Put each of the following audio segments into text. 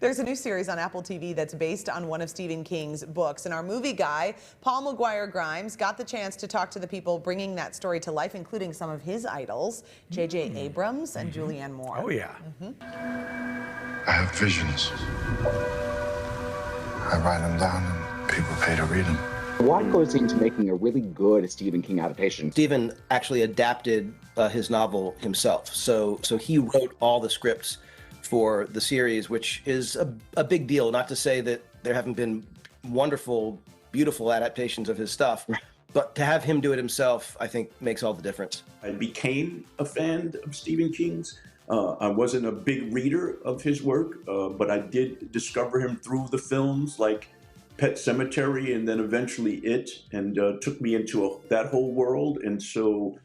There's a new series on Apple TV that's based on one of Stephen King's books, and our movie guy, Paul McGuire Grimes, got the chance to talk to the people bringing that story to life, including some of his idols, J.J. Abrams and Julianne Moore. Oh, yeah. I have visions. I write them down and people pay to read them. What goes into making a really good Stephen King adaptation? Stephen actually adapted his novel himself. So he wrote all the scripts for the series, which is a big deal. Not to say that there haven't been wonderful, beautiful adaptations of his stuff, but to have him do it himself, I think makes all the difference. I became a fan of Stephen King's. I wasn't a big reader of his work, but I did discover him through the films like Pet Sematary and then eventually It, and took me into that whole world. And so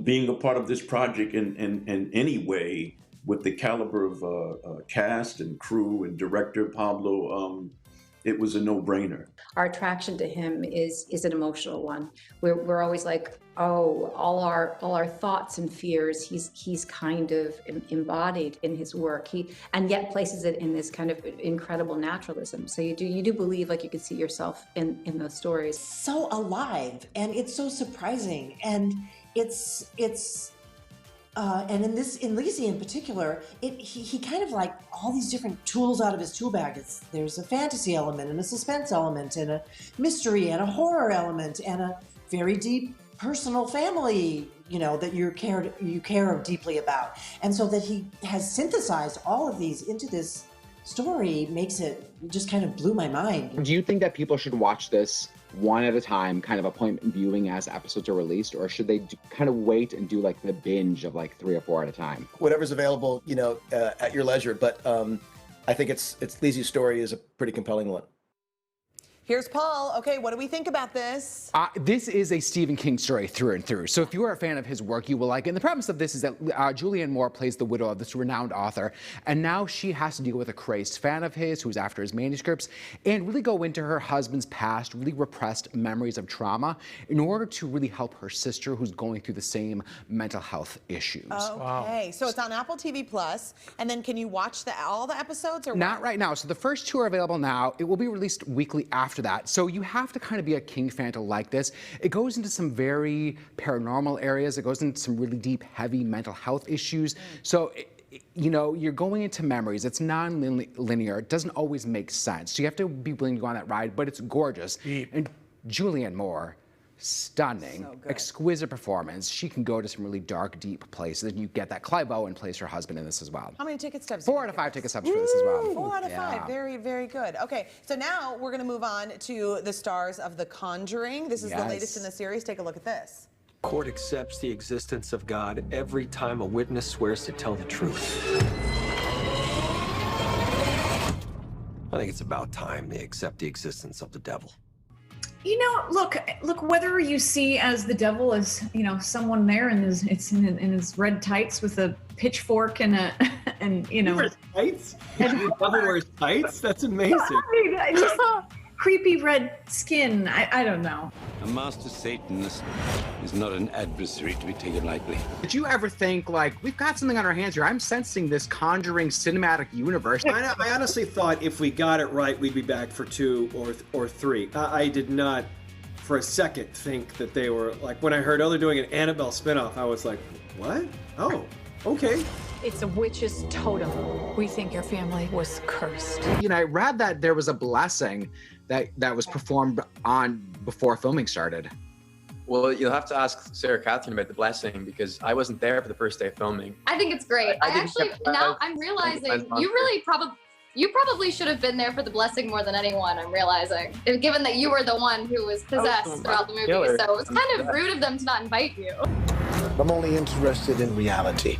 being a part of this project in any way, with the caliber of cast and crew and director Pablo, it was a no-brainer. Our attraction to him is an emotional one. We're always like, oh, all our thoughts and fears, he's kind of embodied in his work. And yet places it in this kind of incredible naturalism. So you do believe like you could see yourself in those stories. So alive, and it's so surprising, and it's and in Lisey in particular, he kind of like all these different tools out of his tool bag. There's a fantasy element and a suspense element and a mystery and a horror element and a very deep personal family, that you care deeply about. And so that he has synthesized all of these into this story makes it just kind of blew my mind. Do you think that people should watch this one at a time, kind of appointment viewing as episodes are released, or should they kind of wait and do like the binge of like 3 or 4 at a time? Whatever's available, at your leisure. But I think it's Lisey's story is a pretty compelling one. Here's Paul. Okay, what do we think about this? This is a Stephen King story through and through. So if you are a fan of his work, you will like it. And the premise of this is that Julianne Moore plays the widow of this renowned author. And now she has to deal with a crazed fan of his who's after his manuscripts and really go into her husband's past, really repressed memories of trauma in order to really help her sister who's going through the same mental health issues. Okay, wow. So it's on Apple TV Plus. And then can you watch all the episodes? Or Not right now. So the first 2 are available now. It will be released weekly after that. So you have to kind of be a King fan to like this. It goes into some very paranormal areas. It goes into some really deep, heavy mental health issues. So, you're going into memories. It's non-linear. It doesn't always make sense. So you have to be willing to go on that ride, but it's gorgeous. And Julianne Moore, stunning, exquisite performance. She can go to some really dark, deep places. And you get that. Clive Owen plays her husband in this as well. How many ticket stubs? 4 out of 5 ticket stubs for this as well. 4 out of 5. Very, very good. Okay, so now we're going to move on to the stars of The Conjuring. This is the latest in the series. Take a look at this. Court accepts the existence of God every time a witness swears to tell the truth. I think it's about time they accept the existence of the devil. Look, whether you see as the devil as, someone there in his red tights with a pitchfork and He wears tights? The devil wears tights? That's amazing. Just creepy red skin. I don't know. A master Satanist is not an adversary to be taken lightly. Did you ever think, like, we've got something on our hands here? I'm sensing this Conjuring cinematic universe. I honestly thought if we got it right, we'd be back for 2 or 3. I did not for a second think that they were, like, when I heard, they're doing an Annabelle spinoff, I was like, what? Oh, okay. It's a witch's totem. We think your family was cursed. I read that there was a blessing that was performed before filming started. Well, you'll have to ask Sarah Catherine about the blessing because I wasn't there for the first day of filming. I think it's great. Now I'm realizing you probably should have been there for the blessing more than anyone, I'm realizing. Given that you were the one who was possessed throughout the movie. So it's kind of rude of them to not invite you. I'm only interested in reality.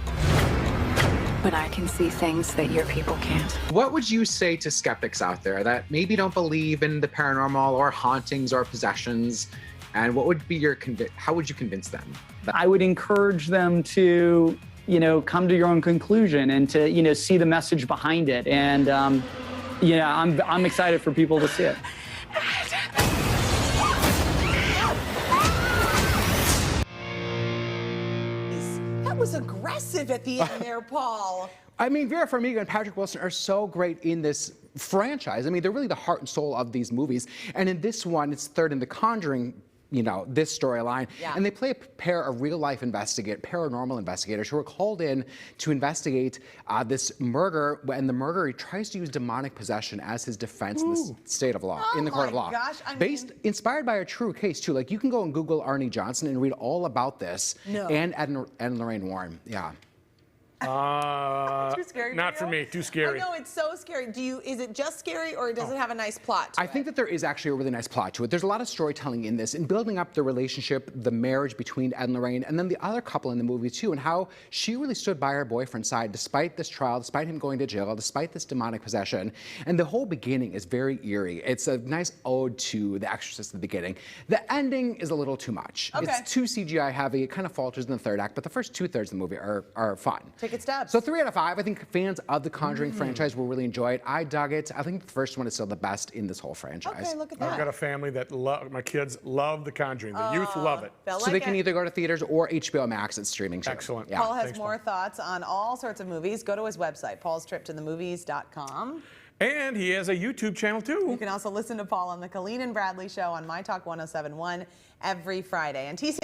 But I can see things that your people can't. What would you say to skeptics out there that maybe don't believe in the paranormal or hauntings or possessions? And what would be how would you convince them? I would encourage them to, come to your own conclusion and to, see the message behind it. And, I'm excited for people to see it. That was aggressive at the end there, Paul. I mean, Vera Farmiga and Patrick Wilson are so great in this franchise. I mean, they're really the heart and soul of these movies. And in this one, it's third in the Conjuring, you know, this storyline. Yeah. And they play a pair of real-life paranormal investigators who are called in to investigate this murder, and the murderer tries to use demonic possession as his defense in the state of law, in the court of law. Gosh, Inspired by a true case, too. Like, you can go and Google Arnie Johnson and read all about this. No. And Lorraine Warren, yeah. Too scary Not for for me. Too scary. I know, it's so scary. Is it just scary, or does it have a nice plot to I think that there is actually a really nice plot to it. There's a lot of storytelling in this, and building up the relationship, the marriage between Ed and Lorraine, and then the other couple in the movie too, and how she really stood by her boyfriend's side despite this trial, despite him going to jail, despite this demonic possession. And the whole beginning is very eerie. It's a nice ode to The Exorcist at the beginning. The ending is a little too much. Okay. It's too CGI heavy. It kind of falters in the third act, but the first 2/3 of the movie are fun. Take it steps. So 3 out of 5. I think fans of the Conjuring franchise will really enjoy it. I dug it. I think the first one is still the best in this whole franchise. Okay, look at that. I've got a family that my kids love The Conjuring. The youth love it. So they can either go to theaters or HBO Max. It's streaming too. Excellent. Yeah. Paul has more thoughts on all sorts of movies. Go to his website, paulstriptothemovies.com. And he has a YouTube channel too. You can also listen to Paul on the Colleen and Bradley Show on My Talk 1071 every Friday. And TCL